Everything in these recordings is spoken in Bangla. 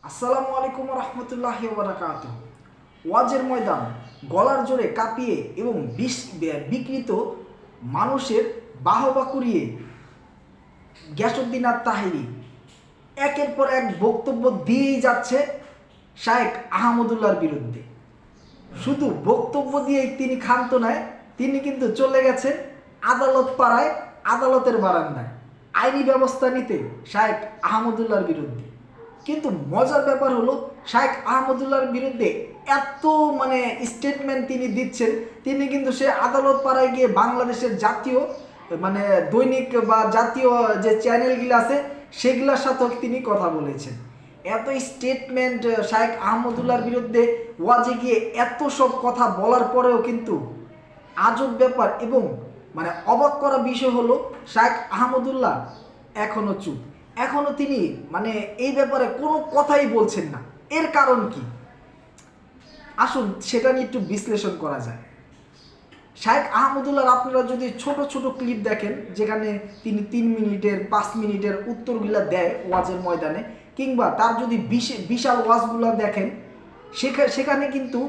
আসসালামু আলাইকুম রহমতুল্লাহি ওয়া বারাকাতুহু। ওয়াজের ময়দান গলার জোরে কাঁপিয়ে এবং বিকৃত মানুষের বাহবা কুড়িয়ে গিয়াসউদ্দিন আত তাহেরি একের পর এক বক্তব্য দিয়েই যাচ্ছে শায়েখ আহমদুল্লাহর বিরুদ্ধে। শুধু বক্তব্য দিয়েই তিনি ক্ষান্ত নয়, তিনি কিন্তু চলে গেছেন আদালত পাড়ায়, আদালতের বারান্দায় আইনি ব্যবস্থা নিতে শায়েখ আহমদুল্লাহর বিরুদ্ধে। কিন্তু মজার ব্যাপার হলো, শায়েখ আহমদুল্লাহর বিরুদ্ধে এত স্টেটমেন্ট তিনি দিচ্ছেন, তিনি কিন্তু সে আদালত পাড়ায় গিয়ে বাংলাদেশের জাতীয় দৈনিক বা জাতীয় যে চ্যানেলগুলো আছে সেগুলোর সাথেও তিনি কথা বলেছেন। এত স্টেটমেন্ট শায়েখ আহমদুল্লাহর বিরুদ্ধে ওয়াজে গিয়ে এত সব কথা বলার পরেও কিন্তু আজব ব্যাপার এবং অবাক করা বিষয় হলো, শায়েখ আহমদুল্লাহ এখনও চুপ। এখনও তিনি এই ব্যাপারে কোনো কথাই বলছেন না। এর কারণ কি? আসুন সেটা নিয়ে একটু বিশ্লেষণ করা যায়। শায়েখ আহমদুল্লাহর আপনারা যদি ছোট ছোট ক্লিপ দেখেন, যেখানে তিনি 3 মিনিটের 5 মিনিটের উত্তরগুলা দেয় ওয়াজের ময়দানে, কিংবা তার যদি বিশাল ওয়াজগুলো দেখেন, সেখানে কিন্তু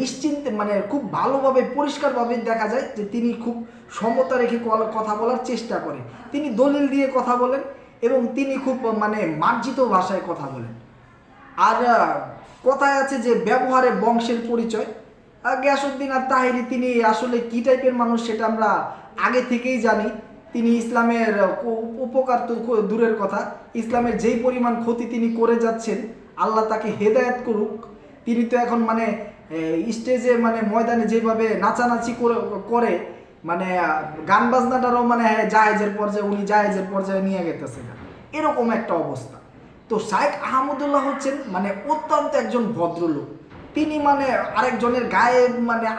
নিশ্চিন্তে খুব ভালোভাবে পরিষ্কারভাবে দেখা যায় যে তিনি খুব সমতা রেখে কথা বলার চেষ্টা করে। তিনি দলিল দিয়ে কথা বলেন এবং তিনি খুব মার্জিত ভাষায় কথা বলেন। আর কথায় আছে যে ব্যবহারে বংশের পরিচয়। গিয়াসউদ্দিন আত তাহেরি তিনি আসলে কী টাইপের মানুষ সেটা আমরা আগে থেকেই জানি। তিনি ইসলামের উপকার তো দূরের কথা, ইসলামের যেই পরিমাণ ক্ষতি তিনি করে যাচ্ছেন, আল্লাহ তাকে হেদায়েত করুক। তিনি তো এখন স্টেজে ময়দানে যেভাবে নাচানাচি করে গান বাজনাটারও জায়েজের পর্যায়ে, উনি জায়েজের পর্যায়ে নিয়ে গেতেছেন, এরকম একটা অবস্থা। তো শায়েখ আহমদুল্লাহ হচ্ছেন অত্যন্ত একজন ভদ্রলোক। তিনি আরেকজনের গায়ে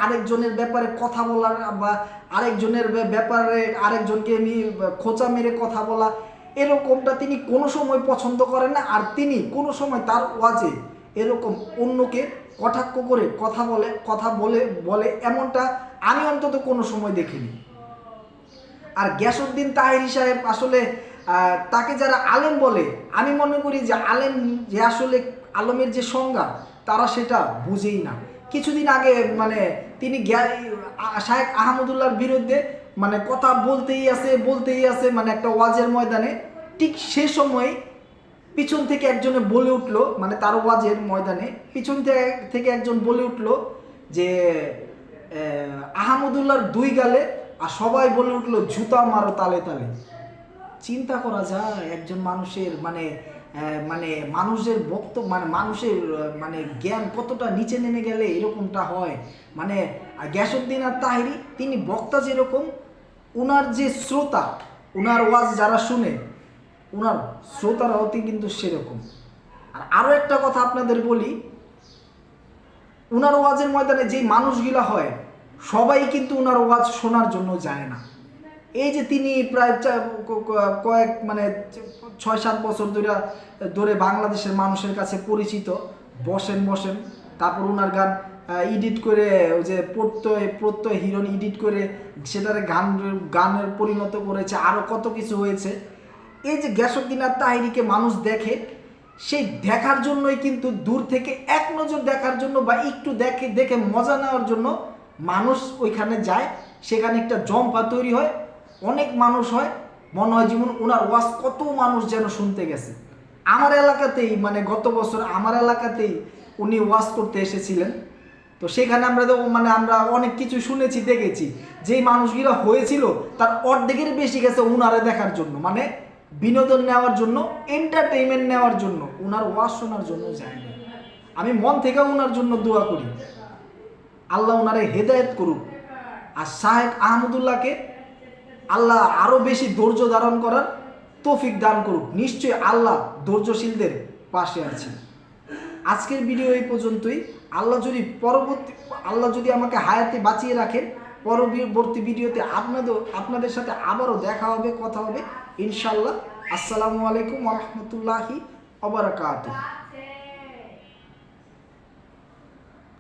আরেকজনের ব্যাপারে কথা বলার বা আরেকজনের ব্যাপারে আরেকজনকে খোঁচা মেরে কথা বলা, এরকমটা তিনি কোনো সময় পছন্দ করেন না। আর তিনি কোনো সময় তার ওয়াজে এরকম অন্যকে কটাক্ষ করে কথা বলে এমনটা আমি অন্তত কোনো সময় দেখিনি। আর গিয়াসউদ্দিন তাহেরি সাহেব আসলে তাকে যারা আলেম বলে, আমি মনে করি যে আলেম যে আসলে আলমের যে সংজ্ঞা তারা সেটা বুঝেই না। কিছুদিন আগে তিনি শায়েখ আহমদুল্লাহর বিরুদ্ধে কথা বলতেই আছে একটা ওয়াজের ময়দানে। ঠিক সে সময় পিছন থেকে একজনে বলে উঠলো, তার ওয়াজের ময়দানে পিছন থেকে একজন বলে উঠলো যে আহমদুল্লাহর 2 গালে, আর সবাই বলে উঠলো জুতা মারো তালে তালে। চিন্তা করা যায় একজন মানুষের মানুষের বক্তব্য মানুষের জ্ঞান কতটা নিচে নেমে গেলে এরকমটা হয়। গিয়াসউদ্দিন আত তাহেরি তিনি বক্তা যেরকম, ওনার যে শ্রোতা, ওনার ওয়াজ যারা শুনে, ওনার শ্রোতারাও কিন্তু সেরকম। আর আরও একটা কথা আপনাদের বলি, ওনার ওয়াজের ময়দানে যেই মানুষগুলা হয় সবাই কিন্তু ওনার ওয়াজ শোনার জন্য যায় না। এই যে তিনি প্রায় কয়েক 6-7 বছর ধরে বাংলাদেশের মানুষের কাছে পরিচিত, বসেন তারপর ওনার গান এডিট করে, ওই যে প্রত্যয় হিরণ এডিট করে সেটারে গানের পরিণত করেছে, আরও কত কিছু হয়েছে। এই যে গিয়াসউদ্দিন আত তাহেরিকে মানুষ দেখে, সেই দেখার জন্যই কিন্তু দূর থেকে এক নজর দেখার জন্য বা একটু দেখে মজা নেওয়ার জন্য মানুষ ওইখানে যায়। সেখানে একটা জম্পা তৈরি হয়, অনেক মানুষ হয়, মনে হয় যেমন ওনার ওয়াজ কত মানুষ যেন শুনতে গেছে। আমার এলাকাতেই গত বছর আমার এলাকাতেই উনি ওয়াজ করতে এসেছিলেন। তো সেখানে আমরা অনেক কিছু শুনেছি, দেখেছি। যেই মানুষগুলো হয়েছিল তার অর্ধেকের বেশি গেছে উনারে দেখার জন্য, বিনোদন নেওয়ার জন্য, এন্টারটেইনমেন্ট নেওয়ার জন্য, ওনার ওয়াজ শোনার জন্য যায়নি। আমি মন থেকে ওনার জন্য দোয়া করি, আল্লাহ ওনারে হেদায়েত করুক। আর শায়েখ আহমদুল্লাহকে আল্লাহ আরও বেশি ধৈর্য ধারণ করার তৌফিক দান করুক। নিশ্চয়ই আল্লাহ ধৈর্যশীলদের পাশে আছে। আজকের ভিডিও এই পর্যন্তই। আল্লাহ যদি আমাকে হায়াতে বাঁচিয়ে রাখেন, পরবর্তী ভিডিওতে আপনাদের সাথে আবারও দেখা হবে, কথা হবে ইনশাআল্লাহ। আসসালামু আলাইকুম ওয়া রাহমাতুল্লাহি ওয়া বারাকাতুহু।